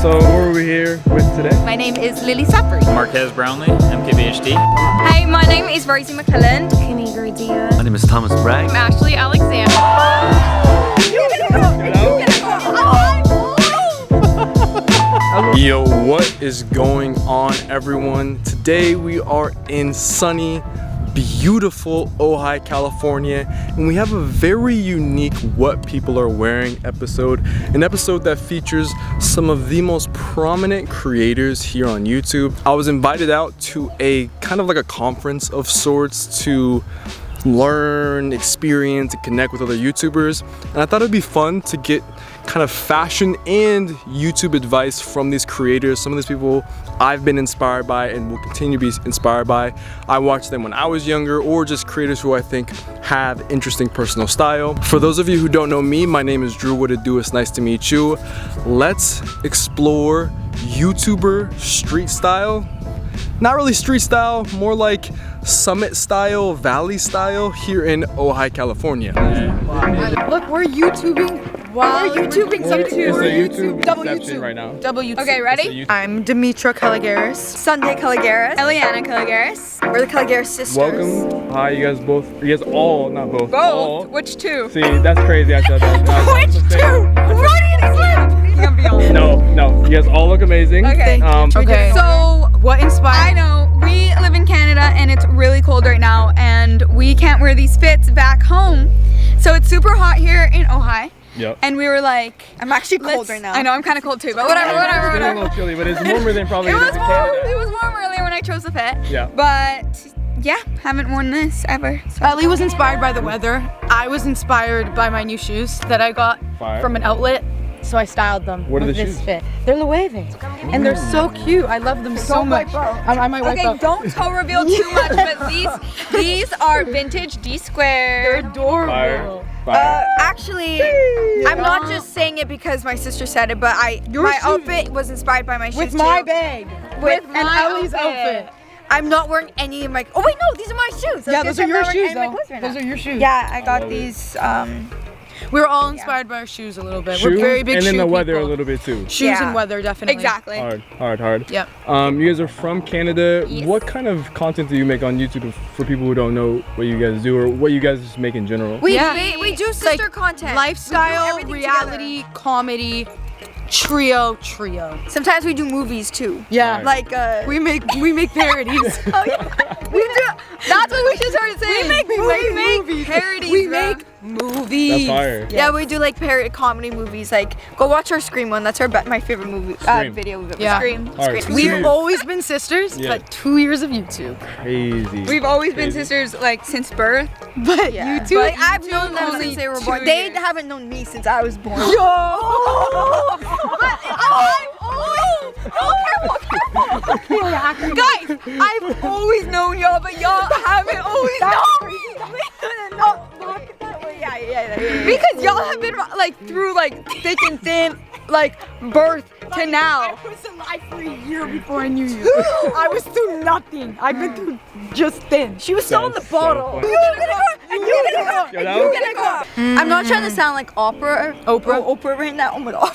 So who are we here with today? My name is Lily Sapper. Marquez Brownlee, MKBHD. Hi, my name is Rosie McClelland. KinigraDeon. My name is Thomas Bragg. I'm Ashley Alexander. Yo, what is going on, everyone? Today we are in sunny, beautiful Ojai, California, and we have a very unique What People Are Wearing episode, an episode that features some of the most prominent creators here on YouTube. I was invited out to a kind of like a conference of sorts to learn, experience, and connect with other YouTubers, and I thought it'd be fun to get kind of fashion and YouTube advice from these creators. Some of these people I've been inspired by and will continue to be inspired by. I watched them when I was younger, or just creators who I think have interesting personal style. For those of you who don't know me, my name is Drew. What it do? It's nice to meet you. Let's explore YouTuber street style. Not really street style, more like summit style, valley style here in Ojai, California. Look, we're YouTubing. Wow, we're YouTubing something. It's a YouTube Double inception YouTube right now. Double YouTube. Okay, ready? I'm Demetra Caligaris. Sunday Caligaris. Eliana Caligaris. We're the Caligaris sisters. Welcome. Hi, you guys both. You guys all, not both. All. Both? Which two? See, that's crazy. I said that. Which two? Freudian slip! You can be on. No. You guys all look amazing. Okay. Okay. So, What inspired? I know we live in Canada and it's really cold right now and we can't wear these fits back home. So it's super hot here in Ojai. Yep. And we were like, I'm actually cold right now. I know, I'm kind of cold too, but whatever. It's getting a little chilly, but it's warmer than probably It was in warm. Canada. It was warm earlier when I chose the fit. Yeah. But yeah, haven't worn this ever. So. Ellie was inspired by the weather. I was inspired by my new shoes that I got Fire. from an outlet. So I styled them What are with the this shoes? fit. They're Loewe. And they're so cute. I love them so much. I might wipe Okay, out. don't toe reveal too much, but these are vintage D They're square. adorable. Fire. Actually, I'm not just saying it because my sister said it, but my shoes. outfit was inspired by my shoes With my too. bag. With And my Ellie's outfit. I'm not wearing any of my. Oh wait, no, these are my shoes. Yeah, those are your shoes Right though. Those are your shoes. Yeah, I got these. We were all inspired by our shoes a little bit. Shoes, We're very big and then shoe the weather people. a little bit too. Shoes Yeah. and weather, definitely. Exactly. Hard. Yep. You guys are from Canada. Yes. What kind of content do you make on YouTube for people who don't know what you guys do or what you guys just make in general? We Yeah. we do sister content. Lifestyle, We do everything reality, comedy, trio. together. Sometimes we do movies too. Yeah. Like We make parodies. Oh yeah. We do. That's what we should start saying. We make movies. parodies. We bro. make movies. That's fire. Yeah, we do like parody comedy movies. Like, go watch our Scream one. That's my favorite movie Scream. video we've ever. Yeah. Scream. Alright. Scream. We've always been sisters, Yeah. but 2 years of YouTube. Crazy. We've always been Crazy. sisters like since birth. But Yeah. YouTube, Like, I've known them only since they were 2 born. They years. haven't known me since I was born. Guys, I've always known y'all, but y'all haven't always known me. Because y'all have been like through like thick and thin, like birth to now. I was alive for a year before I knew you. I was through nothing. I've been through just thin. She was still in the That's so bottle. funny. You gonna go? And you gonna go? Yo, And that you was- gonna go? I'm not trying to sound like Oprah. Oprah right now. Oh my god.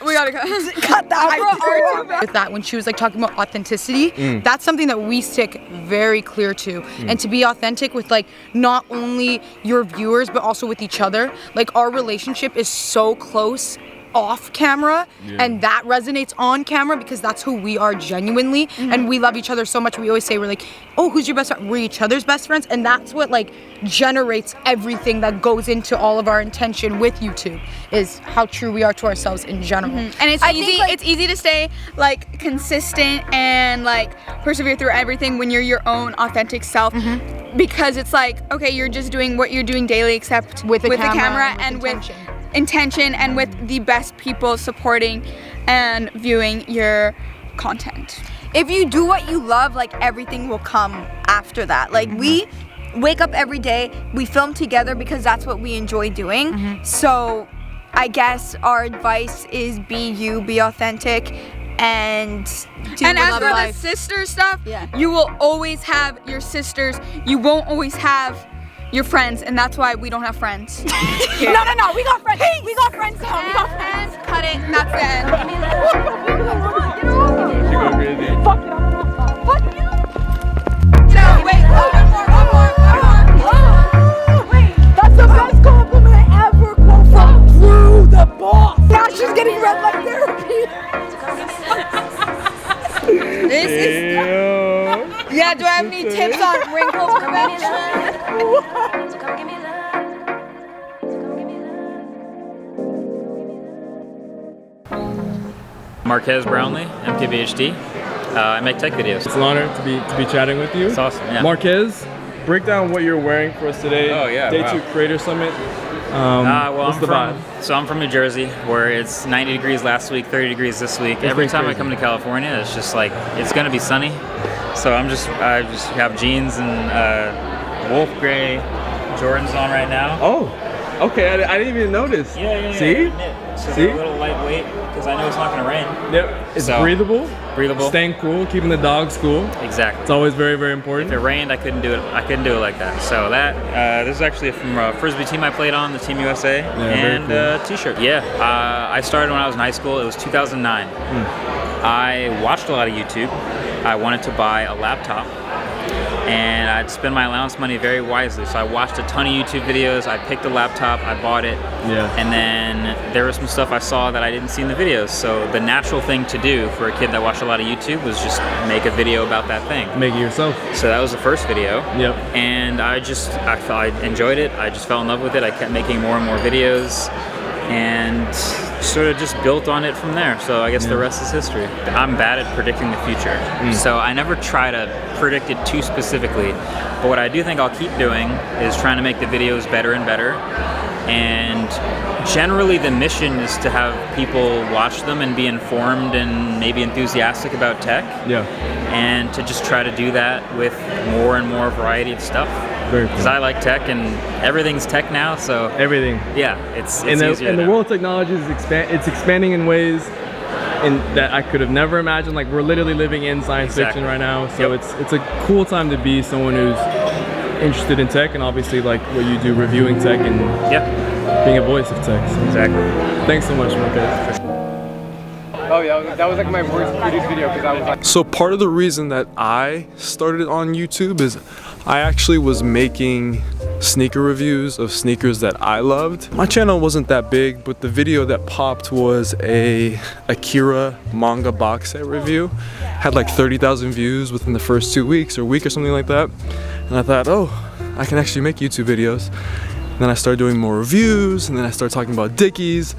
We gotta Cut that. With that, when she was like talking about authenticity, that's something that we stick very clear to. And to be authentic with like not only your viewers but also with each other. Like our relationship is so close off camera and that resonates on camera because that's who we are genuinely and we love each other so much. We always say we're like, oh, who's your best friend? We're each other's best friends, and that's what like generates everything that goes into all of our intention with YouTube is how true we are to ourselves in general. And it's I easy. think, like- It's easy to stay like consistent and like persevere through everything when you're your own authentic self. Because it's like, okay, you're just doing what you're doing daily, except With the the camera camera and and with with intention and with the best people supporting and viewing your content. If you do what you love, like everything will come after that. Like we wake up every day, we film together because that's what we enjoy doing. So I guess our advice is be you, be authentic, and do And as what for you the like. sister stuff, Yeah. you will always have your sisters. You won't always have your friends, and that's why we don't have friends. No, we got friends. We got friends now. We got friends. Cut it. That's the end. This is. Yeah, do I have any tips on wrinkle prevention? Marquez Brownlee, MKBHD. I make tech videos. It's an honor to be chatting with you. It's awesome, yeah. Marquez, break down what you're wearing for us today. Oh, yeah, Day wow. 2 Creator Summit. What's the vibe? So I'm from New Jersey, where it's 90 degrees last week, 30 degrees this week. Every time I come to California, it's just like, it's gonna be sunny. So I just have jeans and wolf gray Jordans on right now. Oh, okay, I didn't even notice. Yeah. See? So See? they're a little lightweight, because I know it's not gonna rain. Yep, it's So, breathable. Breathable. Staying cool, keeping the dogs cool. Exactly. It's always very, very important. If it rained, I couldn't do it. I couldn't do it like that. So that this is actually from a Frisbee team I played on, the Team USA, and very T-shirt. Yeah, I started when I was in high school. It was 2009. I watched a lot of YouTube. I wanted to buy a laptop, and I'd spend my allowance money very wisely. So I watched a ton of YouTube videos. I picked a laptop. I bought it. Yeah. And then there was some stuff I saw that I didn't see in the videos. So the natural thing to do for a kid that watched a lot of YouTube was just make a video about that thing. Make it yourself. So that was the first video. Yep. And I enjoyed it. I just fell in love with it. I kept making more and more videos and sort of just built on it from there. So I guess the rest is history. I'm bad at predicting the future. So I never try to predict it too specifically. But what I do think I'll keep doing is trying to make the videos better and better. And generally the mission is to have people watch them and be informed and maybe enthusiastic about tech. Yeah. And to just try to do that with more and more variety of stuff. Very cool. Because I like tech and everything's tech now, so Everything. yeah, it's And easier the now. world of technology is expanding in ways that I could have never imagined. Like, we're literally living in science fiction right now, so Yep. it's a cool time to be someone who's interested in tech, and obviously like what you do, reviewing tech and Yeah, being a voice of tech. So exactly. thanks so much, Marquez. Oh yeah, that was like my worst produced video because I was like. So part of the reason that I started on YouTube is I actually was making sneaker reviews of sneakers that I loved. My channel wasn't that big, but the video that popped was a Akira manga box set review. Had like 30,000 views within the first 2 weeks or week or something like that. And I thought, oh, I can actually make YouTube videos. And then I started doing more reviews, and then I started talking about Dickies,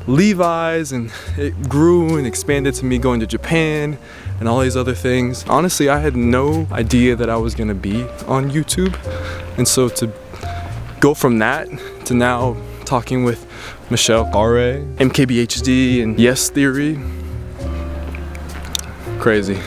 Levi's, and it grew and expanded to me going to Japan and all these other things. Honestly, I had no idea that I was gonna be on YouTube. And so to go from that to now talking with Michelle Kare, MKBHD, and YesTheory, crazy.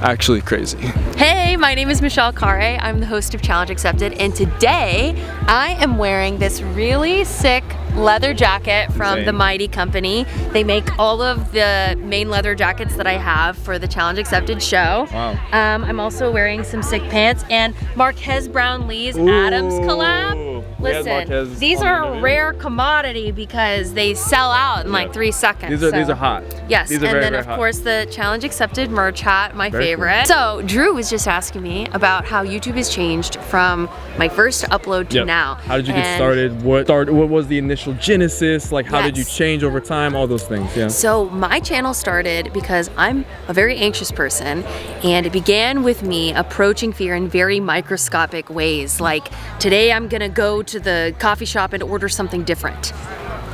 Actually crazy. Hey, my name is Michelle Kare. I'm the host of Challenge Accepted, and today I am wearing this really sick leather jacket from the Mighty Company. They make all of the main leather jackets that I have for the Challenge Accepted show. Wow. I'm also wearing some sick pants and Marquez Brownlee's Adams collab. Listen, these are a rare commodity because they sell out in like 3 seconds. These are hot. Yes, these are and very, then very of hot. course the Challenge Accepted merch hat, my Very favorite. So Drew was just asking me about how YouTube has changed from my first upload to Yep. now. How did you get And started? What was the initial genesis? Like, how did you Yes. change over time? All those things, yeah. So my channel started because I'm a very anxious person, and it began with me approaching fear in very microscopic ways. Like, today I'm gonna go to the coffee shop and order something different.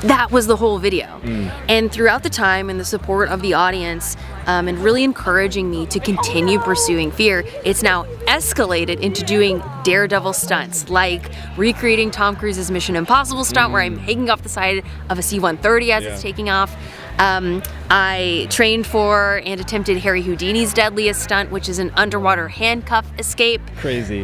That was the whole video. And throughout the time and the support of the audience and really encouraging me to continue pursuing fear, it's now escalated into doing daredevil stunts, like recreating Tom Cruise's Mission Impossible stunt where I'm hanging off the side of a C-130 as it's taking off. I trained for and attempted Harry Houdini's deadliest stunt, which is an underwater handcuff escape. Crazy.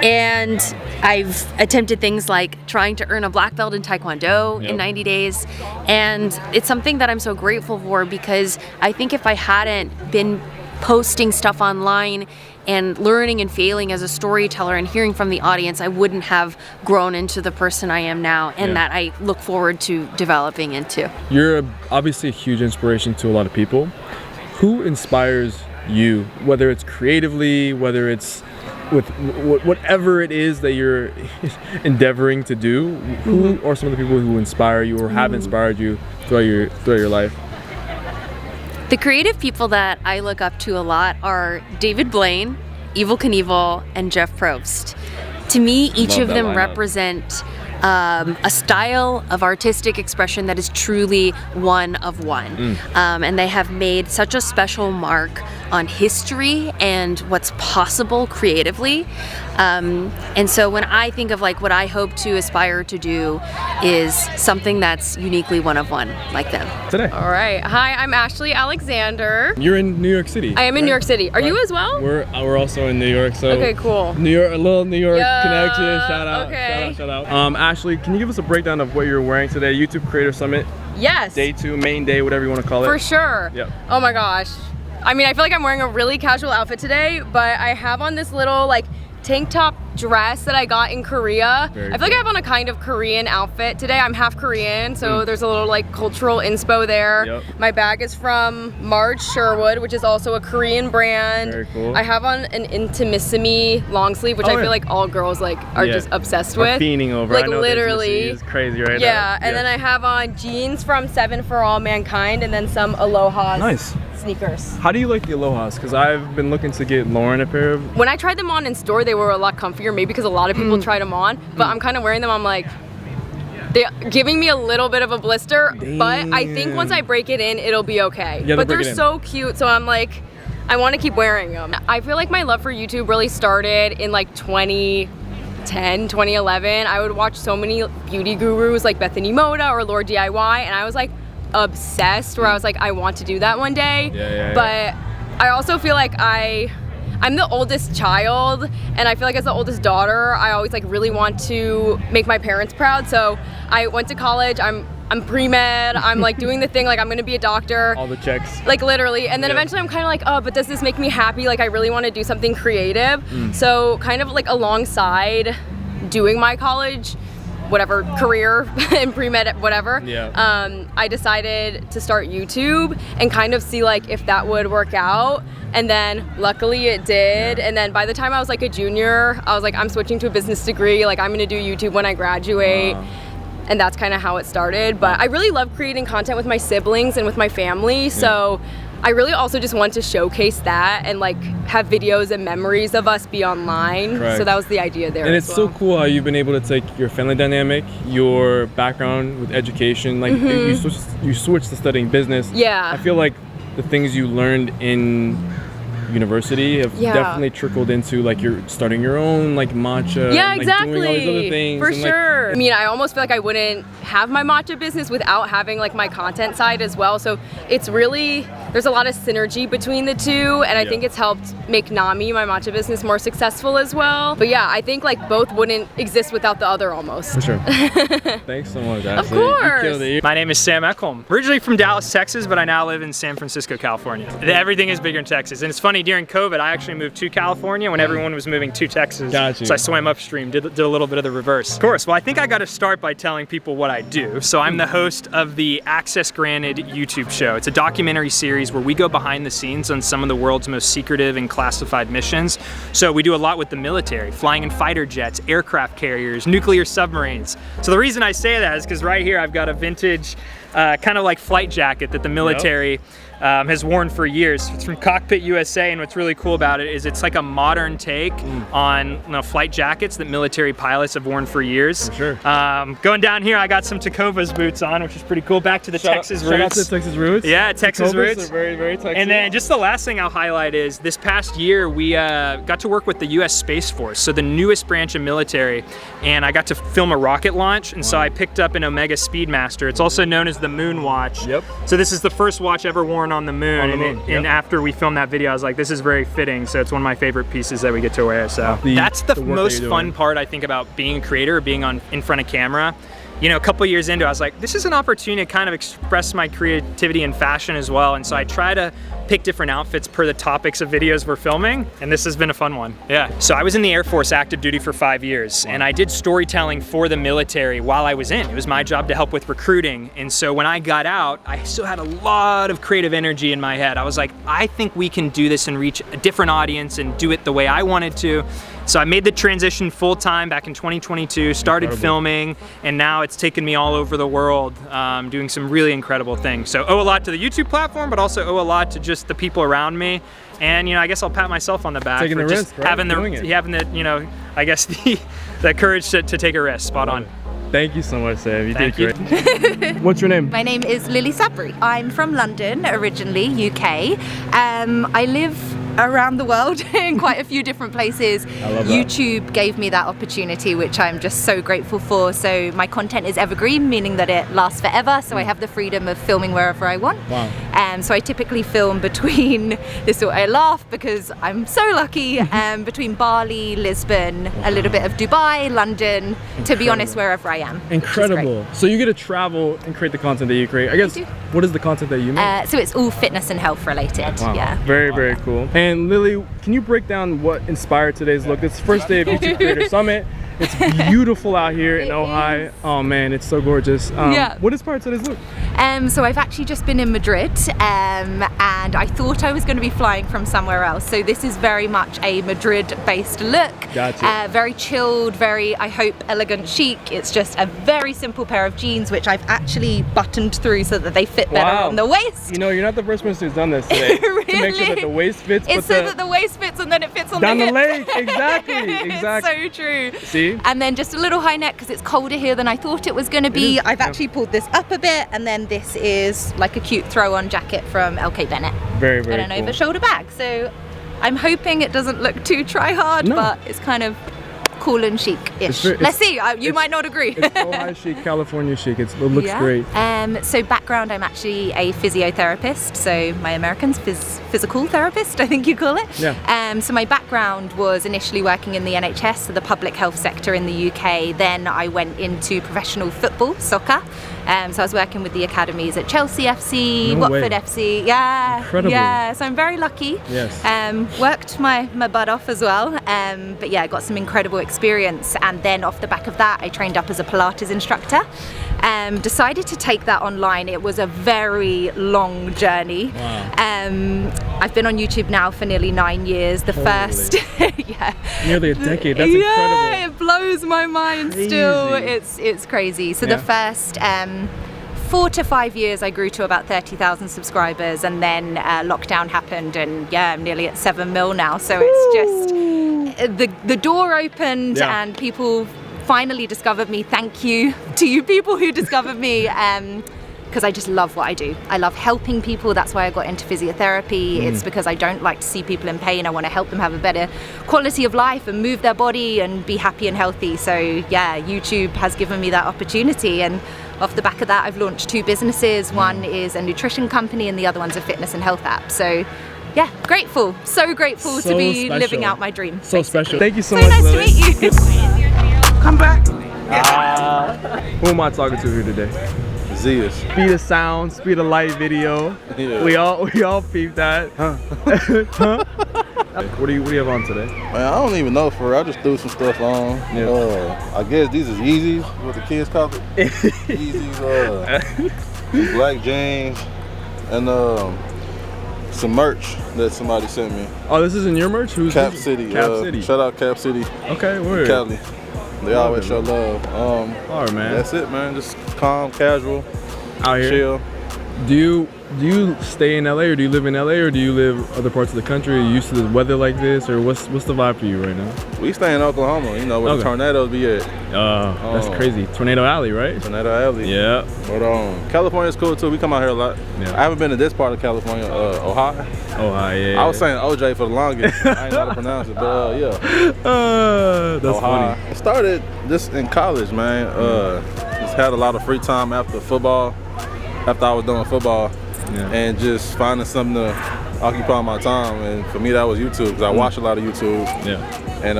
And I've attempted things like trying to earn a black belt in Taekwondo in 90 days. And it's something that I'm so grateful for because I think if I hadn't been posting stuff online and learning and failing as a storyteller and hearing from the audience, I wouldn't have grown into the person I am now and that I look forward to developing into. You're obviously a huge inspiration to a lot of people. Who inspires you, whether it's creatively, whether it's with whatever it is that you're endeavoring to do? Who are some of the people who inspire you or have inspired you throughout your life? The creative people that I look up to a lot are David Blaine, Evel Knievel, and Jeff Probst. To me, each of them represent a style of artistic expression that is truly one of one. And they have made such a special mark on history and what's possible creatively. And so when I think of like what I hope to aspire to do is something that's uniquely one of one, like them. Today. All right. Hi, I'm Ashley Alexander. You're in New York City. I am in New York City. Are you as well? We're also in New York. So okay, cool. New York, a little New York connection. Shout out. Okay. Shout out. Ashley, can you give us a breakdown of what you're wearing today? YouTube Creator Summit. Yes. Day 2, main day, whatever you want to call it. For sure. Yep. Oh my gosh. I mean, I feel like I'm wearing a really casual outfit today, but I have on this little like tank top dress that I got in Korea. I feel like I have on a kind of Korean outfit today. I'm half Korean, so there's a little like cultural inspo there. Yep. My bag is from Marge Sherwood, which is also a Korean brand. Very cool. I have on an Intimissimi long sleeve, which I feel like all girls like are just obsessed with. Fiending over. Like I know literally. It's crazy right now. Yeah, and then I have on jeans from 7 for All Mankind, and then some Aloha sneakers. How do you like the Alohas? Because I've been looking to get Lauren a pair of. When I tried them on in store, they were a lot comfier, maybe because a lot of people tried them on, but I'm kind of wearing them, I'm like, they're giving me a little bit of a blister, but I think once I break it in, it'll be okay. Yeah, but they're so cute, so I'm like, I want to keep wearing them. I feel like my love for YouTube really started in like 2010, 2011. I would watch so many beauty gurus like Bethany Moda or Lord DIY, and I was like obsessed, where I was like, I want to do that one day. But I also feel like I'm the oldest child, and I feel like as the oldest daughter, I always like really want to make my parents proud. So I went to college, I'm pre-med, I'm like doing the thing, like I'm gonna be a doctor. All the checks. Like literally, and then eventually I'm kind of like, oh, but does this make me happy? Like I really want to do something creative. So kind of like alongside doing my college, whatever career in pre-med, whatever, I decided to start YouTube and kind of see like if that would work out. And then luckily it did. And then by the time I was like a junior, I was like, I'm switching to a business degree. Like I'm gonna do YouTube when I graduate. And that's kind of how it started. But I really love creating content with my siblings and with my family. So I really also just want to showcase that and like have videos and memories of us be online. So that was the idea there. And it's so cool how you've been able to take your family dynamic, your background with education, like you switched to studying business. Yeah. I feel like the things you learned in university have definitely trickled into like you're starting your own like matcha. Yeah, and, like, exactly. doing all these other things. For and, sure. Like, I mean, I almost feel like I wouldn't have my matcha business without having like my content side as well. So it's really, there's a lot of synergy between the two, and I think it's helped make Nami, my matcha business, more successful as well. But yeah, I think like both wouldn't exist without the other almost. For sure. Thanks so much, Ashley. Of course. You killed it. My name is Sam Ekholm. Originally from Dallas, Texas, but I now live in San Francisco, California. Everything is bigger in Texas. And it's funny, during COVID, I actually moved to California when everyone was moving to Texas. Gotcha. So I swam upstream, did a little bit of the reverse. Of course, well, I think I got to start by telling people what I do. So I'm the host of the Access Granted YouTube show. It's a documentary series where we go behind the scenes on some of the world's most secretive and classified missions. So we do a lot with the military, flying in fighter jets, aircraft carriers, nuclear submarines. So the reason I say that is because right here I've got a vintage kind of like flight jacket that the military has worn for years. It's from Cockpit USA, and what's really cool about it is it's like a modern take on flight jackets that military pilots have worn for years. For sure. Going down here, I got some Tecovas boots on, which is pretty cool. Back to the Texas roots. Shout out to the Texas roots. Yeah, Texas Tecovas roots. Are very, very Texas. And then just the last thing I'll highlight is this past year we got to work with the U.S. Space Force, so the newest branch of military, and I got to film a rocket launch, and so I picked up an Omega Speedmaster. It's also known as the Moon Watch. Yep. So this is the first watch ever worn on the moon. And after we filmed that video, I was like, this is very fitting. So it's one of my favorite pieces that we get to wear. So that's the most fun part, I think, about being a creator, being in front of camera, you know, a couple years into it, I was like, this is an opportunity to kind of express my creativity in fashion as well. And so I try to pick different outfits per the topics of videos we're filming, and this has been a fun one. Yeah. So I was in the Air Force active duty for 5 years, and I did storytelling for the military while I was in. It was my job to help with recruiting. And so when I got out, I still had a lot of creative energy in my head. I was like, I think we can do this and reach a different audience and do it the way I wanted to. So I made the transition full-time back in 2022, started filming, and now it's taken me all over the world, doing some really incredible things. So owe a lot to the YouTube platform, but also owe a lot to just the people around me. And, you know, I guess I'll pat myself on the back Taking for the just risk, right? having the, you know, I guess the courage to take a risk. Spot on. Thank you so much, Sam. You Thank did great. What's your name? My name is Lily Sabri. I'm from London, originally, UK. I live around the world in quite a few different places. I love that. YouTube gave me that opportunity, which I'm just so grateful for. So my content is evergreen, meaning that it lasts forever. So I have the freedom of filming wherever I want. Wow. So I typically film between, I laugh because I'm so lucky, between Bali, Lisbon, a little bit of Dubai, London, to be honest, wherever I am. Incredible. So you get to travel and create the content that you create. I guess, what is the content that you make? So it's all fitness and health related. Wow. Yeah. Very, very cool. And Lily, can you break down what inspired today's look? It's the first day of YouTube Creator Summit. It's beautiful out here in Ojai. Oh man, it's so gorgeous. What inspired today's look? So I've actually just been in Madrid, and I thought I was going to be flying from somewhere else. So this is very much a Madrid-based look. Gotcha. Very chilled, very, I hope, elegant chic. It's just a very simple pair of jeans, which I've actually buttoned through so that they fit better on the waist. You know, you're not the first person who's done this today. Really? To make sure that the waist fits. It's so that the waist fits and then it fits on down the the hips. leg. Exactly. Exactly. It's so true. See? And then just a little high neck because it's colder here than I thought it was going to be. I've actually pulled this up a bit, and then this is like a cute throw-on jacket from LK Bennett. Very, very and an cool. over-shoulder bag. So I'm hoping it doesn't look too try-hard, but it's kind of cool and chic-ish. Let's see. You might not agree. It's Ojai chic, California chic. It looks great. So background, I'm actually a physiotherapist. So my American's physical therapist, I think you call it. Yeah. So my background was initially working in the NHS, so the public health sector in the UK. Then I went into professional football, soccer. So I was working with the academies at Chelsea FC, Watford FC. Yeah. Incredible. Yeah. So I'm very lucky. Yes. Worked my butt off as well. But yeah, I got some incredible experience, and then off the back of that I trained up as a Pilates instructor. Decided to take that online. It was a very long journey. Wow. I've been on YouTube now for nearly 9 years. The first nearly a decade. That's incredible. Yeah, it blows my mind still. It's crazy. So the first 4 to 5 years I grew to about 30,000 subscribers, and then lockdown happened, and I'm nearly at 7 mil now. So it's just the door opened and people finally discovered me. Thank you to you people who discovered me, because I just love what I do. I love helping people. That's why I got into physiotherapy. It's because I don't like to see people in pain. I want to help them have a better quality of life and move their body and be happy and healthy. So yeah, YouTube has given me that opportunity, and off the back of that I've launched 2 businesses. One is a nutrition company and the other one's a fitness and health app. So yeah, grateful, so grateful to be living out my dream. So special. Thank you so So much, nice Lily. to meet you. Come back. Who am I talking to here today? Zeus. Speed of sound, speed of light video. Yeah. We all peeped that. What do you have on today? Man, I don't even know for real. I just threw some stuff on. I guess these is Yeezys, what the kids call it. Yeezys, black jeans, and some merch that somebody sent me. Oh, this isn't your merch? Who's Cap this? City. Cap City. Shout out Cap City. Okay, word. Cali. They always show love. Alright, man. That's it, man. Just calm, casual, out here. chill. Do you stay in LA, or do you live in LA, or do you live other parts of the country? Are you used to the weather like this, or what's the vibe for you right now? We stay in Oklahoma, you know, where the tornadoes be at. That's crazy. Tornado Alley, right? Tornado Alley. Yeah. But California's cool too. We come out here a lot. Yeah. I haven't been to this part of California, Ojai. Ojai, yeah. I was saying Ojai for the longest. I ain't know how to pronounce it, but yeah. That's Ojai. funny. I started this in college, man. Just had a lot of free time after football, after I was doing football, and just finding something to occupy my time. And for me, that was YouTube, because I watch a lot of YouTube. Yeah. And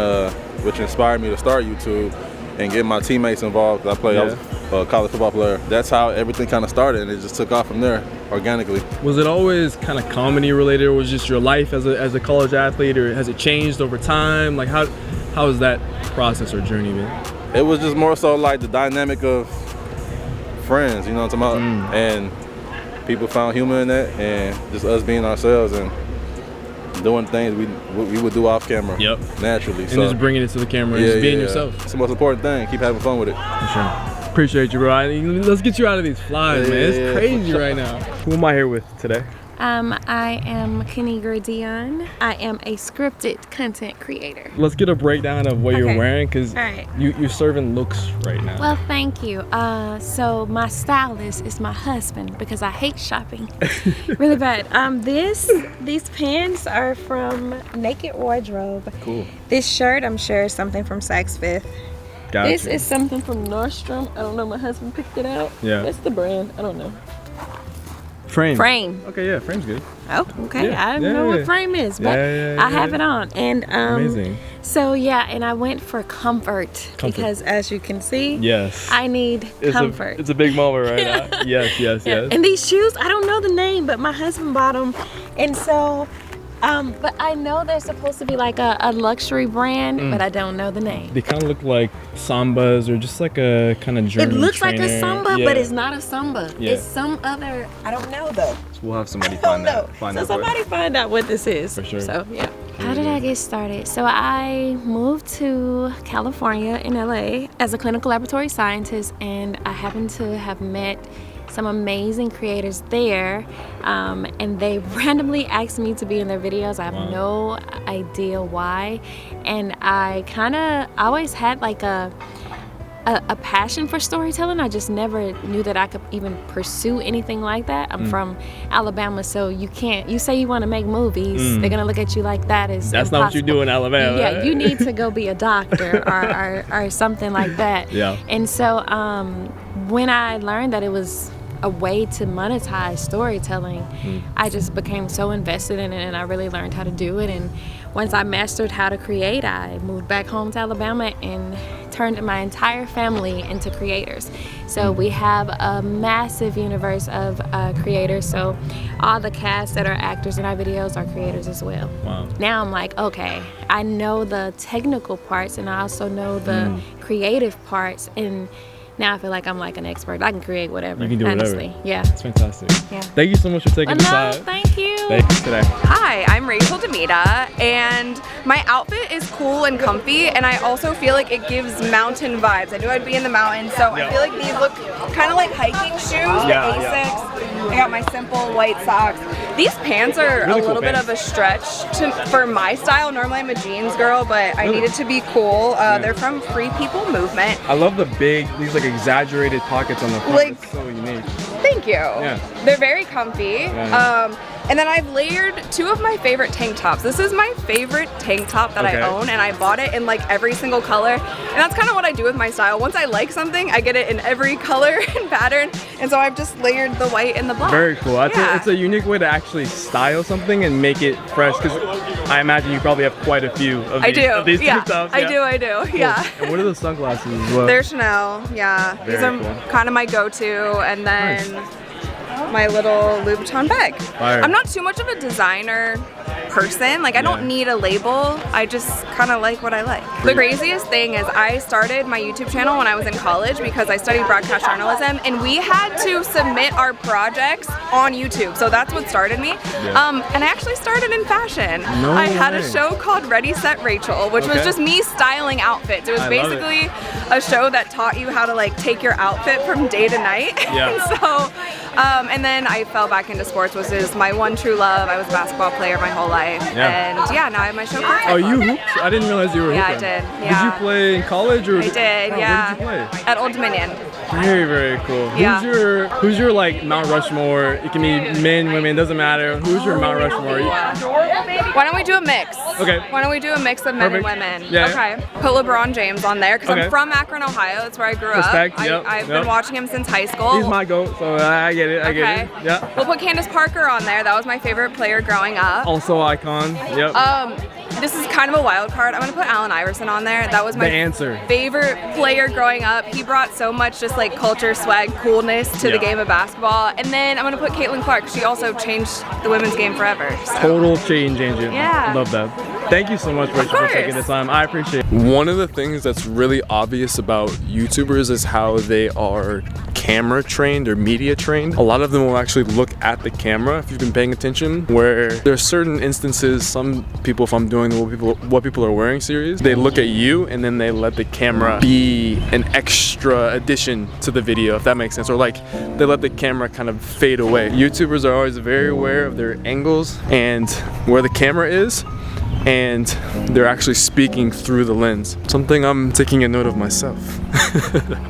which inspired me to start YouTube and get my teammates involved. I college football player. That's how everything kind of started, and it just took off from there organically. Was it always kind of comedy related, or was just your life as a college athlete, or has it changed over time? Like how has that process or journey been? It was just more so like the dynamic of friends, you know what I'm talking about? And people found humor in that, and just us being ourselves and doing things we would do off camera. Yep. Naturally. And just bringing it to the camera and just being yourself. It's the most important thing. Keep having fun with it. For sure. Appreciate you, bro. Let's get you out of these flies, man. It's crazy right now. Who am I here with today? I am KinigraDeon. I am a scripted content creator. Let's get a breakdown of what you're wearing, because right. you're serving looks right now. Well, thank you. So my stylist is my husband because I hate shopping really bad. These pants are from Naked Wardrobe. Cool. This shirt, I'm sure, is something from Saks Fifth. Gotcha. This is something from Nordstrom. I don't know. My husband picked it out. Yeah. What's the brand? I don't know. Frame. Okay, yeah, Frame's good. Oh, okay. Yeah. I don't know what Frame is, but I have it on. And amazing. So yeah, and I went for comfort because, as you can see, I need comfort. It's a big moment right now. Yes. And these shoes, I don't know the name, but my husband bought them, and so. But I know they're supposed to be like a luxury brand, but I don't know the name. They kind of look like Sambas, or just like a kind of German It looks trainer. like a Samba, but it's not a Samba. Yeah. It's some other, I don't know though. So we'll have somebody find that. So somebody find out what this is. For sure. So yeah. How did I get started? So I moved to California in LA as a clinical laboratory scientist, and I happened to have met some amazing creators there, and they randomly asked me to be in their videos. I have no idea why, and I always had like a passion for storytelling. I just never knew that I could even pursue anything like that. I'm from Alabama, so you say you want to make movies, they're gonna look at you like that is That's impossible. not what you do in Alabama. Yeah, you need to go be a doctor or something like that. Yeah. And so when I learned that it was a way to monetize storytelling, I just became so invested in it, and I really learned how to do it. And once I mastered how to create, I moved back home to Alabama and turned my entire family into creators. So we have a massive universe of creators. So all the cast that are actors in our videos are creators as well. Wow. Now I'm like, okay, I know the technical parts, and I also know the creative parts, and now I feel like I'm like an expert. I can create whatever. You can do honestly. whatever. Yeah. It's fantastic. Yeah. Thank you so much for taking the time. Thank you. Thank you today. Hi, I'm Rachel Demita, and my outfit is cool and comfy, and I also feel like it gives mountain vibes. I knew I'd be in the mountains, so I feel like these look kind of like hiking shoes, the Asics. I got my simple white socks. These pants are really a little bit of a stretch for my style. Normally I'm a jeans girl, but I needed to be cool. They're from Free People Movement. I love these like exaggerated pockets on the front. Like, it's so unique. Thank you. Yeah. They're very comfy. Yeah. And then I've layered two of my favorite tank tops. This is my favorite tank top that I own, and I bought it in like every single color. And that's kind of what I do with my style. Once I like something, I get it in every color and pattern. And so I've just layered the white and the black. Very cool. It's a unique way to actually style something and make it fresh, because I imagine you probably have quite a few of these tank tops. I do, Cool. yeah. And what are the sunglasses as well? They're Chanel, yeah. These are kind of my go-to, and then my little Louboutin bag. Fire. I'm not too much of a designer person. Like, I don't need a label. I just kind of like what I like. The craziest thing is I started my YouTube channel when I was in college because I studied broadcast journalism, and we had to submit our projects on YouTube. So that's what started me. And I actually started in fashion. I had a show called Ready, Set, Rachel, which was just me styling outfits. It was basically a show that taught you how to like take your outfit from day to night. So, and then I fell back into sports, which is my one true love. I was a basketball player my whole life. And now I have my show. Oh, you hooped? I didn't realize you were hooping. Yeah, I did. Yeah. Did you play in college or? I did. Where did you play? At Old Dominion. Very, very cool. Yeah. Who's your like Mount Rushmore? It can be men, women, doesn't matter. Who's your Mount Rushmore? Why don't we do a mix? Okay. Why don't we do a mix of men and women? Yeah. Okay. Put LeBron James on there because I'm from Akron, Ohio. That's where I grew up. I've been watching him since high school. He's my GOAT, so I get it. I get it. Yeah. We'll put Candace Parker on there. That was my favorite player growing up. Also icon. Yep. this is kind of a wild card. I'm gonna put Allen Iverson on there. That was my favorite player growing up. He brought so much just like culture, swag, coolness to the game of basketball. And then I'm gonna put Caitlin Clark. She also changed the women's game forever. So. Total change agent. Yeah. Love that. Thank you so much, Rachel, for taking the time. I appreciate it. One of the things that's really obvious about YouTubers is how they are camera trained or media trained. A lot of them will actually look at the camera, if you've been paying attention, where there are certain instances, some people, if I'm doing the what people are wearing series, they look at you and then they let the camera be an extra addition to the video, if that makes sense, or like they let the camera kind of fade away. YouTubers are always very aware of their angles and where the camera is, and they're actually speaking through the lens. Something I'm taking a note of myself.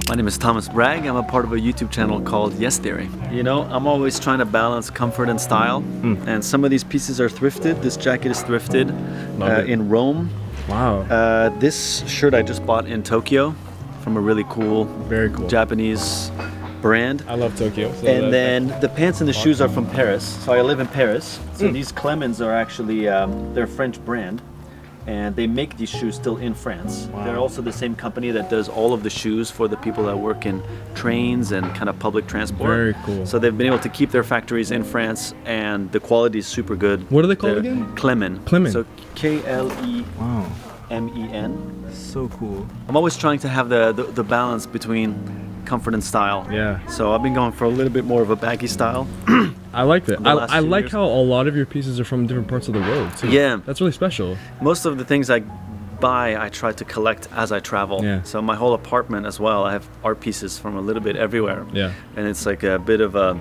My name is Thomas Bragg. I'm a part of a YouTube channel called YesTheory. You know, I'm always trying to balance comfort and style, and some of these pieces are thrifted. This jacket is thrifted in Rome. Wow. This shirt I just bought in Tokyo from a really cool, very cool Japanese brand. I love Tokyo. So and then the pants and the shoes are from Paris. So I live in Paris. So these Clemens are actually, they're a French brand. And they make these shoes still in France. Wow. They're also the same company that does all of the shoes for the people that work in trains and kind of public transport. Very cool. So they've been able to keep their factories in France, and the quality is super good. What are they called again? Clemen. Clemen. So K-L-E-M-E-N. So cool. I'm always trying to have the balance between comfort and style. Yeah. So I've been going for a little bit more of a baggy style. I like that. I like years. how a lot of your pieces are from different parts of the world too. Yeah. That's really special. Most of the things I buy, I try to collect as I travel. Yeah. So my whole apartment as well, I have art pieces from a little bit everywhere. Yeah. And it's like a bit of a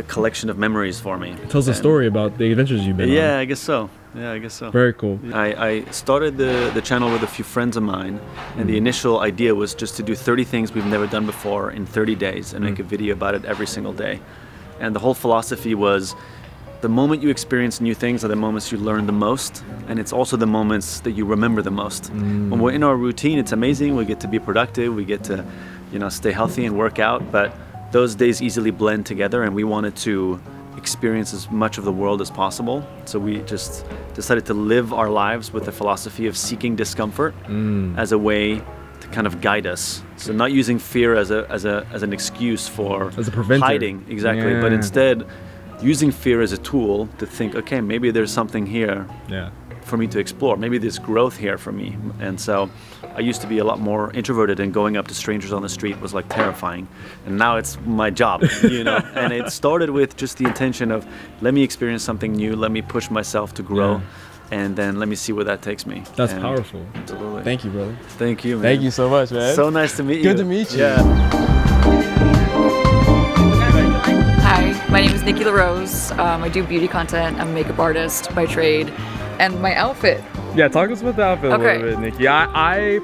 collection of memories for me. It tells a story about the adventures you've been on. Yeah, I guess so. Yeah, I guess so. Very cool. I started the channel with a few friends of mine, and the initial idea was just to do 30 things we've never done before in 30 days and make a video about it every single day. And the whole philosophy was, the moment you experience new things are the moments you learn the most, and it's also the moments that you remember the most. When we're in our routine, it's amazing. We get to be productive. We get to, stay healthy and work out. But those days easily blend together, and we wanted to experience as much of the world as possible. So we just decided to live our lives with the philosophy of seeking discomfort as a way to kind of guide us. So not using fear as an excuse for hiding, exactly, but instead using fear as a tool to think, okay, maybe there's something here for me to explore. Maybe there's growth here for me. And so I used to be a lot more introverted, and going up to strangers on the street was like terrifying. And now it's my job, And it started with just the intention of, let me experience something new, let me push myself to grow. And then let me see where that takes me. That's powerful. Absolutely. Thank you, brother. Thank you, man. Thank you so much, man. So nice to meet you. Good to meet you. Yeah. Hi, my name is Nikki LaRose. I do beauty content. I'm a makeup artist by trade. And my outfit. Yeah, talk to us about the outfit a little bit, Nikki. I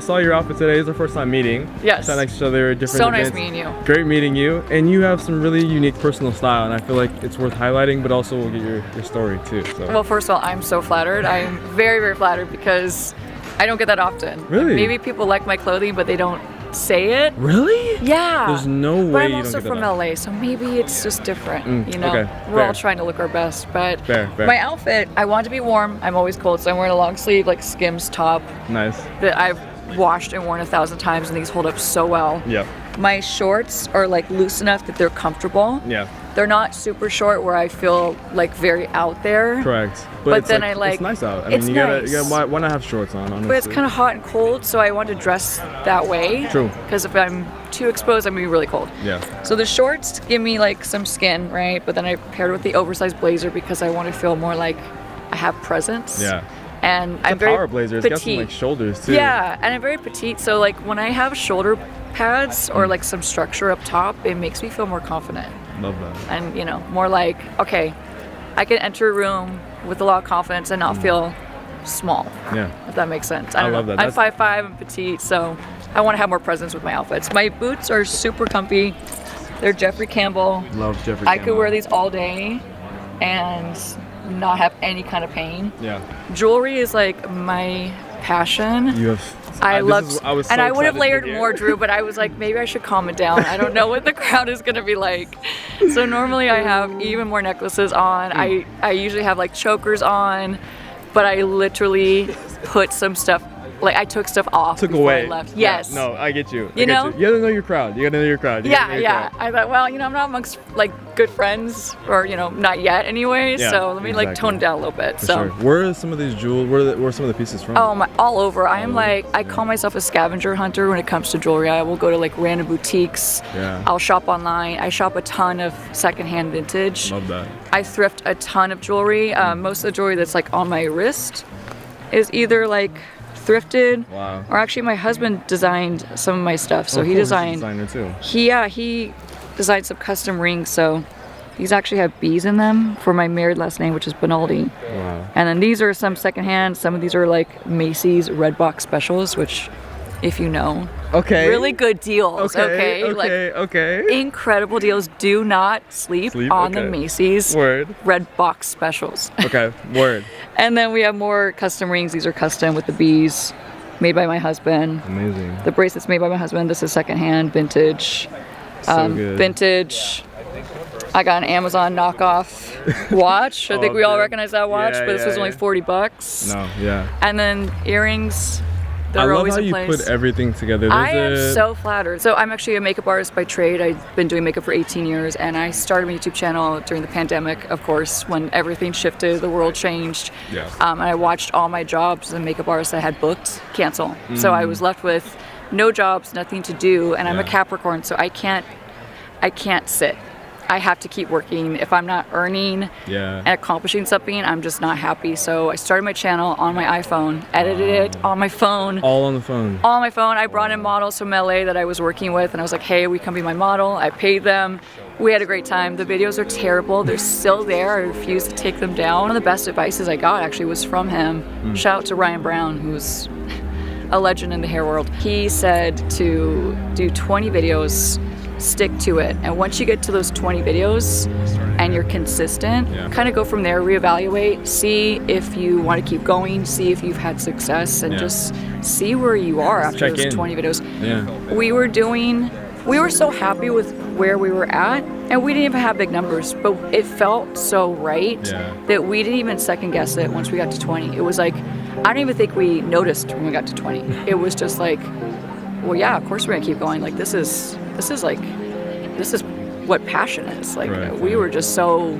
saw your outfit today. It's our first time meeting. Yes. Sat next to each other at different So events. nice meeting you. Great meeting you. And you have some really unique personal style, and I feel like it's worth highlighting, but also we'll get your story too. So. Well, first of all, I'm so flattered. I'm very, very flattered because I don't get that often. Really? Maybe people like my clothing, but they don't say it. Really? Yeah. There's no way but I'm you also don't get from that. LA, so maybe it's just different. Okay, We're all trying to look our best, but Fair. my outfit, I want to be warm. I'm always cold, so I'm wearing a long sleeve like Skims top Nice. that I've washed and worn 1,000 times, and these hold up so well. Yep. My shorts are like loose enough that they're comfortable. Yeah. They're not super short where I feel like very out there. Correct. But it's then it's nice out. I it's mean, nice. why not have shorts on, honestly? But it's kind of hot and cold, so I want to dress that way. True. Because if I'm too exposed, I'm gonna be really cold. Yeah. So the shorts give me like some skin, right? But then I paired it with the oversized blazer because I want to feel more like I have presence. Yeah. And It's I'm a very power blazer. It's petite. got some like shoulders too. Yeah, and I'm very petite, so like when I have shoulder pads or like some structure up top, it makes me feel more confident. Love that. And more like, okay, I can enter a room with a lot of confidence and not feel small. Yeah. If that makes sense. I don't love know. that. I'm 5'5", I'm petite, so I want to have more presence with my outfits. My boots are super comfy. They're Jeffrey Campbell. Love Jeffrey I Campbell. could wear these all day and not have any kind of pain. Yeah. Jewelry is like my passion. You have. I love, I was so and I would have excited to layered hear. more, Drew, but I was like, maybe I should calm it down. I don't know what the crowd is gonna be like. So normally I have even more necklaces on. I usually have like chokers on, but I literally put some stuff, like I took stuff off Took before away. I left. Yes. Yeah, no, I get you. You know? You gotta know your crowd. You gotta know your crowd. You gotta know your Yeah. crowd. I thought, well, you know, I'm not amongst like good friends, or you know, not yet anyway. Yeah, so let me like exactly. tone it down a little bit. For so. sure. Where are some of these jewels? Where are some of the pieces from? All over. I am like, I call myself a scavenger hunter when it comes to jewelry. I will go to like random boutiques. Yeah. I'll shop online. I shop a ton of secondhand vintage. Love that. I thrift a ton of jewelry. Most of the jewelry that's like on my wrist is either like thrifted, or actually my husband designed some of my stuff. So Oh, he cool. He's a designed. designer too. He designed some custom rings. So these actually have bees in them for my married last name, which is Bonaldi. Wow. And then these are some secondhand. Some of these are like Macy's Red Box specials, which, if you know, really good deals. Okay. Incredible deals. Do not sleep on the Macy's Red Box specials. Okay. Word. And then we have more custom rings. These are custom with the bees, made by my husband. Amazing. The bracelet's made by my husband. This is secondhand, vintage. So good. Vintage. I got an Amazon knockoff watch. I think we all recognize that watch, but this was only $40. No, yeah. And then earrings. I They're love always how in you place. put everything together. I am so flattered. So I'm actually a makeup artist by trade. I've been doing makeup for 18 years, and I started my YouTube channel during the pandemic, of course, when everything shifted, the world changed. Yeah. And I watched all my jobs as a makeup artist I had booked cancel. So I was left with no jobs, nothing to do, and I'm a Capricorn, so I can't sit. I have to keep working. If I'm not earning and accomplishing something, I'm just not happy. So I started my channel on my iPhone, edited it on my phone. All on the phone. All on my phone. I brought in models from LA that I was working with, and I was like, hey, we come be my model. I paid them. We had a great time. The videos are terrible. They're still there. I refuse to take them down. One of the best advices I got actually was from him. Shout out to Ryan Brown, who's a legend in the hair world. He said to do 20 videos, stick to it, and once you get to those 20 videos and you're consistent, kind of go from there, reevaluate, see if you want to keep going, see if you've had success, and just see where you are after those 20 videos. We were so happy with where we were at, and we didn't even have big numbers, but it felt so right that we didn't even second guess it once we got to 20. It was like, I don't even think we noticed when we got to 20. It was just like, well, yeah, of course we're gonna keep going. Like this is what passion is. Like we were just so,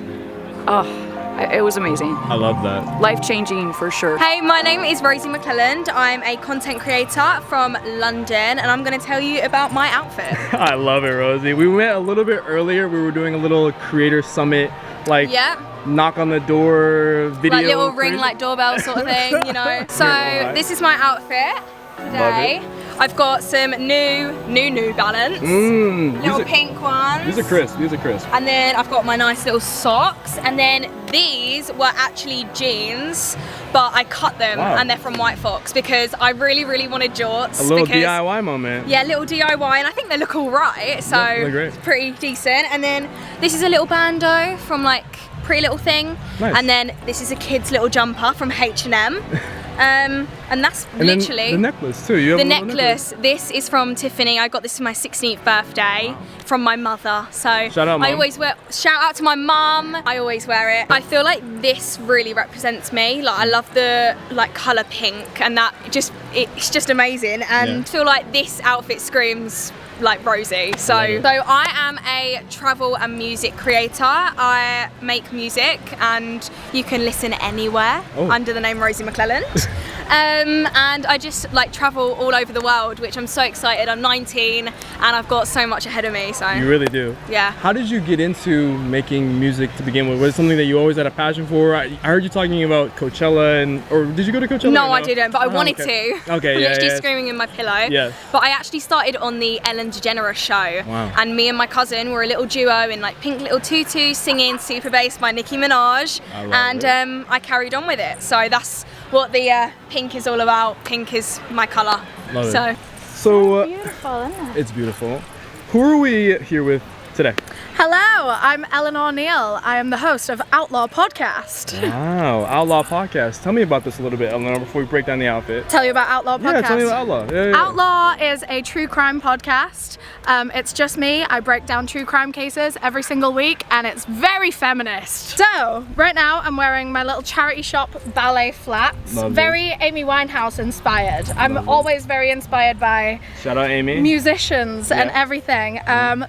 it was amazing. I love that. Life-changing for sure. Hey, my name is Rosie McClelland. I'm a content creator from London, and I'm gonna tell you about my outfit. I love it, Rosie. We met a little bit earlier. We were doing a little creator summit, like knock on the door video. Like little ring, like doorbell sort of thing, you know. So this is my outfit today. I've got some new Balance, little pink ones. These are crisp. And then I've got my nice little socks. And then these were actually jeans, but I cut them and they're from White Fox because I really wanted jorts. A little DIY moment. Yeah, little DIY, and I think they look all right. So it's pretty decent. And then this is a little bandeau from like Pretty Little Thing. Nice. And then this is a kid's little jumper from H&M. And that's literally the necklace too. You have the necklace. This is from Tiffany. I got this for my 16th birthday from my mother. So shout out, Mom. I always wear. Shout out to my mum. I always wear it. I feel like this really represents me. Like I love the like color pink, and that it's just amazing. And I feel like this outfit screams like Rosie. So I am a travel and music creator. I make music and you can listen anywhere under the name Rosie McClelland. And I just like travel all over the world, which I'm so excited. I'm 19 and I've got so much ahead of me. So you really do. Yeah. How did you get into making music to begin with? Was it something that you always had a passion for? I heard you talking about Coachella, or did you go to Coachella? No, I didn't, but I wanted to. Okay, I'm literally screaming in my pillow. Yes. But I actually started on the Ellen DeGeneres show. Wow. And me and my cousin were a little duo in like pink little tutus singing Super Bass by Nicki Minaj. I carried on with it. So that's what the pink is all about. Pink is my colour. Love it. So beautiful, isn't it? It's beautiful. Who are we here with today? Hello, I'm EleanorNeale. I am the host of Outlaw Podcast. Wow, Outlaw Podcast. Tell me about this a little bit, Eleanor, before we break down the outfit. Tell you about Outlaw Podcast. Yeah, tell me about Outlaw. Yeah. Outlaw is a true crime podcast. It's just me. I break down true crime cases every single week, and it's very feminist. So, right now I'm wearing my little charity shop ballet flats. Lovely. Very Amy Winehouse inspired. I'm always very inspired by Shout out Amy. musicians and everything.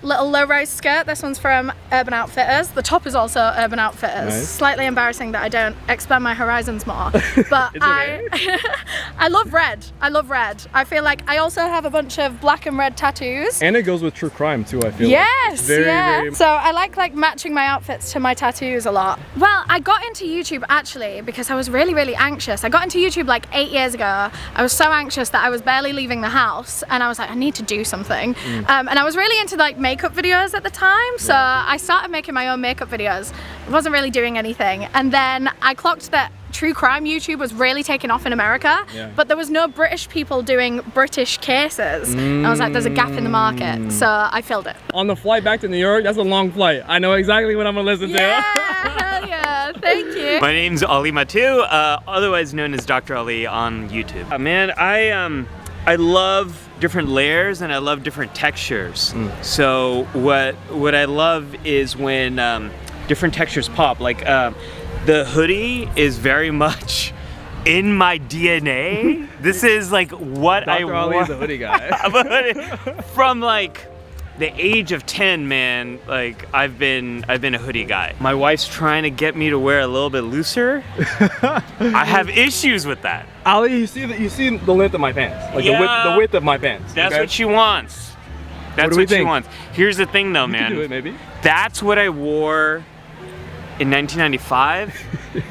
Little low-rise skirt. This one's from Urban Outfitters. The top is also Urban Outfitters. Nice. Slightly embarrassing that I don't expand my horizons more, but I love red. I love red. I feel like I also have a bunch of black and red tattoos. And it goes with true crime too, I feel. Yes, like. Very. So I like matching my outfits to my tattoos a lot. Well, I got into YouTube actually because I was really anxious. I got into YouTube like 8 years ago. I was so anxious that I was barely leaving the house, and I was like, I need to do something. And I was really into like makeup videos at the time, so I started making my own makeup videos. I wasn't really doing anything, and then I clocked that true crime YouTube was really taking off in America, but there was no British people doing British cases. I was like, there's a gap in the market, so I filled it. On the flight back to New York, that's a long flight. I know exactly what I'm gonna listen to. Hell yeah, thank you. My name's Ali Matu, otherwise known as Dr. Ali on YouTube. Man, I love different layers and I love different textures. So what I love is when different textures pop. Like the hoodie is very much in my DNA. This is like what Dr. Ali is a hoodie guy. From like the age of 10, man, like I've been a hoodie guy. My wife's trying to get me to wear a little bit looser. I have issues with that. Ali, you see the length of my pants, like the width of my pants. That's what she wants. That's what she wants. Here's the thing, though, man. You can do it, maybe. That's what I wore in 1995.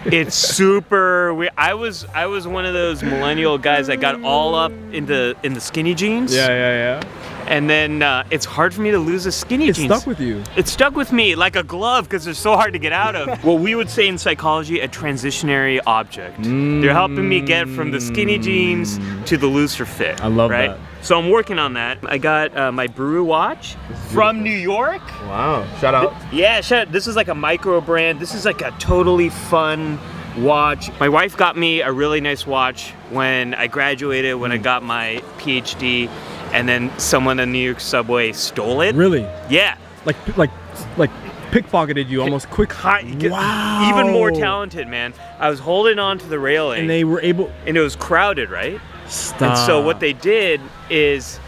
It's super weird. I was one of those millennial guys that got all up in the skinny jeans. Yeah. And then it's hard for me to lose the skinny jeans. It's stuck with you. It's stuck with me like a glove because they're so hard to get out of. What we would say in psychology, a transitionary object. They're helping me get from the skinny jeans to the looser fit. I love that. So I'm working on that. I got my Brew watch from New York. Wow, shout out. Yeah, shout out. This is like a micro brand. This is like a totally fun watch. My wife got me a really nice watch when I graduated, when I got my PhD, and then someone in the New York subway stole it. Really? Yeah. Like pickpocketed you almost quick. Wow. Even more talented, man. I was holding on to the railing. And they were able. And it was crowded, right? Stop. And so what they did is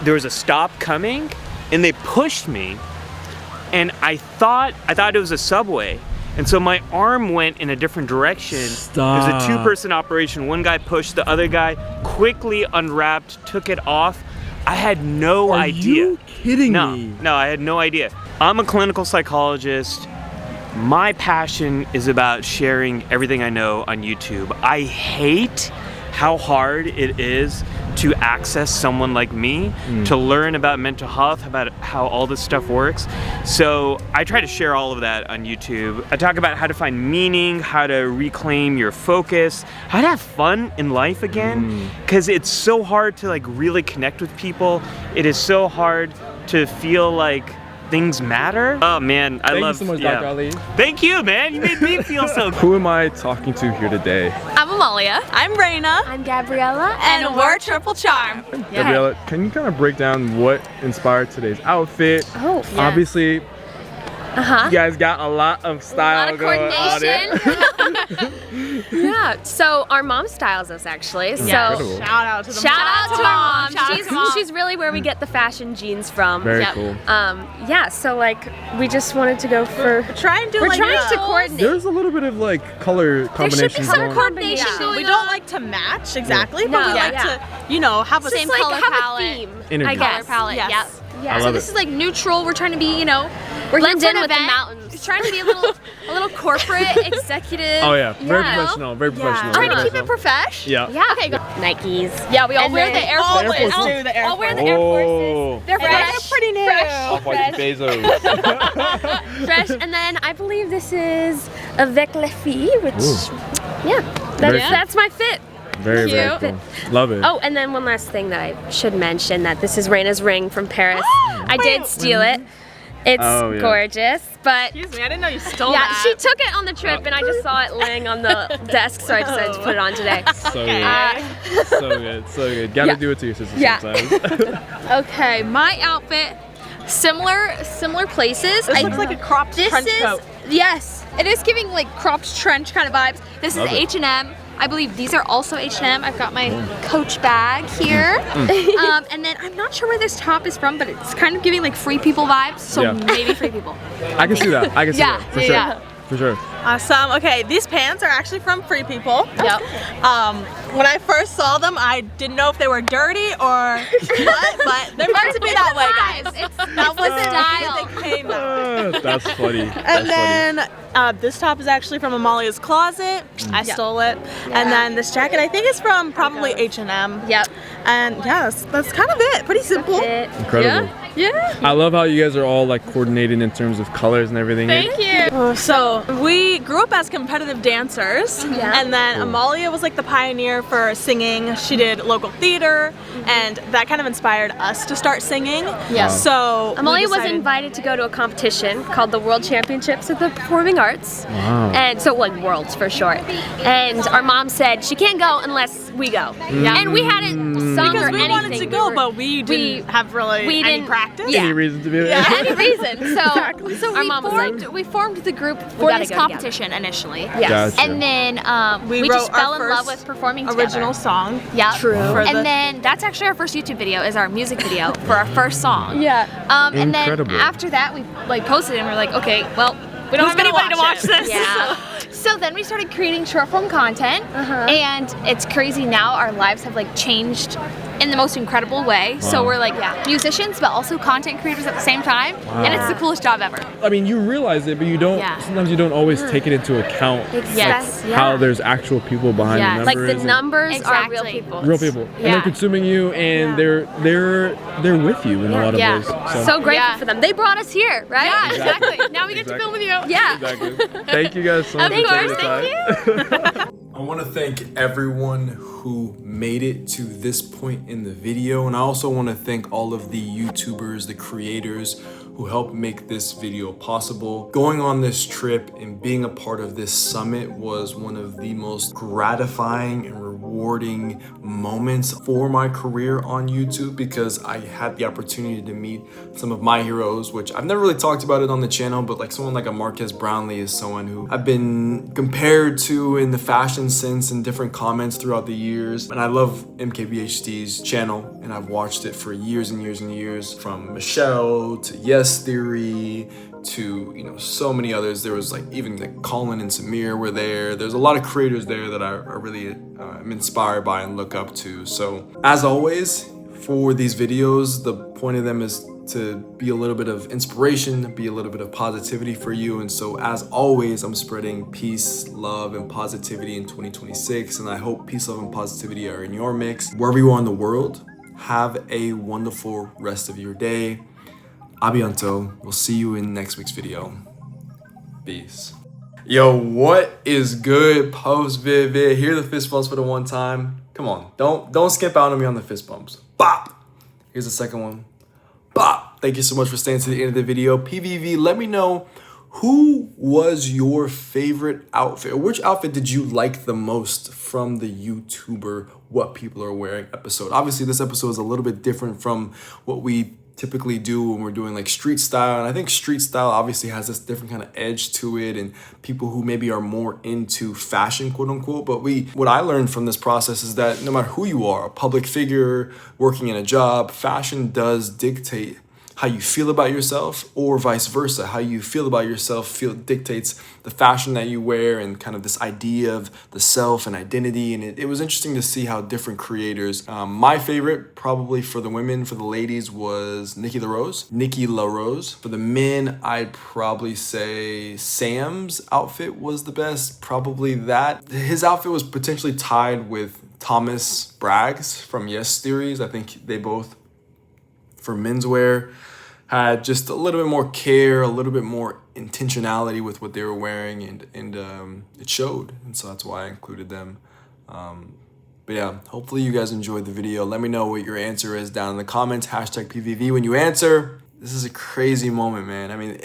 there was a stop coming, and they pushed me, and I thought it was a subway. And so my arm went in a different direction. Stop. It was a two-person operation. One guy pushed, the other guy quickly unwrapped, took it off. I had no idea. Are you kidding me? No, I had no idea. I'm a clinical psychologist. My passion is about sharing everything I know on YouTube. I hate how hard it is to access someone like me, to learn about mental health, about how all this stuff works. So I try to share all of that on YouTube. I talk about how to find meaning, how to reclaim your focus, how to have fun in life again, because it's so hard to like really connect with people. It is so hard to feel like things matter. Oh man, I love. Thank you so much, Dr. Ali. Thank you, man. You made me feel so good. Who am I talking to here today? I'm Amalia. I'm Raina. I'm Gabriella. And we're Triple Charm. Gabriella, can you kind of break down what inspired today's outfit? Oh, yeah. Obviously, you guys got a lot of style going on it. Yeah, so our mom styles us actually. So Incredible. Shout out to the shout out to our mom. She's She's really where we get the fashion jeans from. Very cool. Yeah, so like we just wanted to go for We're trying to coordinate. There's a little bit of like color combinations going. coordination. going We don't on. like to match exactly, No, but we like yeah. to, you know, have a Just same like color have palette. a theme. Energy. I guess. Color palette, yes. Yeah, I so love this it. is like neutral. We're trying to be, you know, we're Blend here in for an with the event. mountains. Trying to be a little corporate, executive. Oh yeah, very professional, very professional. Trying to very keep it professional. professional. Yeah. Yeah. Okay, go. Nikes. Yeah, we all And wear then- the Air always Forces. Forces. do the Air I'll wear Forces. the Air Oh. Forces. They're fresh. Pretty new. Off-white Bezos. Fresh. And then I believe this is Avec les filles, which, yeah, Very- that's my fit. Very, very Cute. cool. Love it. Oh, and then one last thing that I should mention, that this is Raina's ring from Paris. I did steal it. It's gorgeous, but excuse me, I didn't know you stole yeah, that. she took it on the trip, and I just saw it laying on the desk, so I decided to put it on today. So good. So good. So good. Gotta do it to your sister sometimes. Okay, my outfit, similar places. This looks like a cropped trench coat. Yes, it is giving like cropped trench kind of vibes. This is Love it. H&M. I believe these are also H&M. I've got my Coach bag here. And then I'm not sure where this top is from, but it's kind of giving like Free People vibes, so maybe Free People. I can see that. I can see that. For sure. Yeah. For sure. Awesome. Okay, these pants are actually from Free People. Yep. When I first saw them, I didn't know if they were dirty or what, but they're meant to be that way, guys. That wasn't style. They came out. That's funny. And then this top is actually from Amalia's closet. I stole it. And then this jacket I think is from probably H&M. Yep. And yes, that's kind of it. Pretty simple. Incredible. Yeah. I love how you guys are all like coordinated in terms of colors and everything. you. So we grew up as competitive dancers, and then Amalia was like the pioneer for singing. She did local theater, and that kind of inspired us to start singing. Yeah. So Amalia was invited to go to a competition called the World Championships of the Performing Arts. Wow. And so like Worlds for short. And our mom said she can't go unless we go. Yeah. And we hadn't sung because or we anything. wanted to go, but we didn't have really any practice. Any reason to be there? Yeah, any reason. So, so Our we mom was formed, like, we formed the group for gotta this go competition initially. Yes. Gotcha. And then we wrote just fell our in love first with performing original together. song. Yeah. True. For the- And then that's actually our first YouTube video, is our music video for our first song. Yeah. And then Incredible. after that we like posted it and we're like, okay, well, we don't have anybody to watch this. Yeah. So then we started creating short form content, and it's crazy now. Our lives have like changed in the most incredible way. So Wow. we're like musicians, but also content creators at the same time, and it's the coolest job ever. I mean, you realize it, but you don't. Yeah. Sometimes you don't always take it into account. Yes. Like, how there's actual people behind the numbers. Like the and- numbers are real people. Real people, and they're consuming you, and they're with you in a lot of ways. So grateful for them. They brought us here, right? Yeah, exactly. Now we get to Exactly. film with you. Yeah. Exactly. Thank you guys so much. Of for course, taking the thank time. I want to thank everyone who made it to this point in the video, and I also want to thank all of the YouTubers, the creators who helped make this video possible. Going on this trip and being a part of this summit was one of the most gratifying and rewarding moments for my career on YouTube, because I had the opportunity to meet some of my heroes, which I've never really talked about it on the channel, but like someone like a Marquez Brownlee is someone who I've been compared to in the fashion sense in different comments throughout the years. And I love MKBHD's channel, and I've watched it for years and years and years, from Michelle to YesTheory to so many others. There was like even like Colin and Samir were there. There's a lot of creators there that I really am inspired by and look up to. So as always, for these videos, the point of them is to be a little bit of inspiration, be a little bit of positivity for you. And so as always, I'm spreading peace, love, and positivity in 2026. And I hope peace, love, and positivity are in your mix. Wherever you are in the world, have a wonderful rest of your day. Abianto. We'll see you in next week's video. Peace. Yo, what is good, post vid? Here are the fist bumps for the one time. Come on, don't skip out on me on the fist bumps. Bop. Here's the second one. Bop. Thank you so much for staying to the end of the video. PVV, let me know, who was your favorite outfit? Or which outfit did you like the most from the YouTuber What People Are Wearing episode? Obviously, this episode is a little bit different from what we typically do when we're doing like street style, and I think street style obviously has this different kind of edge to it, and people who maybe are more into fashion, quote unquote. But what I learned from this process is that no matter who you are, a public figure, working in a job, fashion does dictate how you feel about yourself, or vice versa. How you feel about yourself dictates the fashion that you wear, and kind of this idea of the self and identity. And it was interesting to see how different creators, my favorite probably for the women, for the ladies, was Nikki LaRose. For the men, I'd probably say Sam's outfit was the best, probably that. His outfit was potentially tied with Thomas Bragg's from YesTheory. I think they both, for menswear, had just a little bit more care, a little bit more intentionality with what they were wearing, and it showed, and so that's why I included them. But yeah, hopefully you guys enjoyed the video. Let me know what your answer is down in the comments. #PVV when you answer, This is a crazy moment, man. I mean,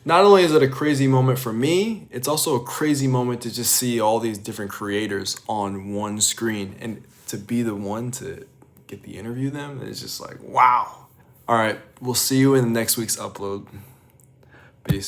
not only is it a crazy moment for me, it's also a crazy moment to just see all these different creators on one screen, and to be the one to get the interview them, it's just like, wow. All right, we'll see you in next week's upload. Peace.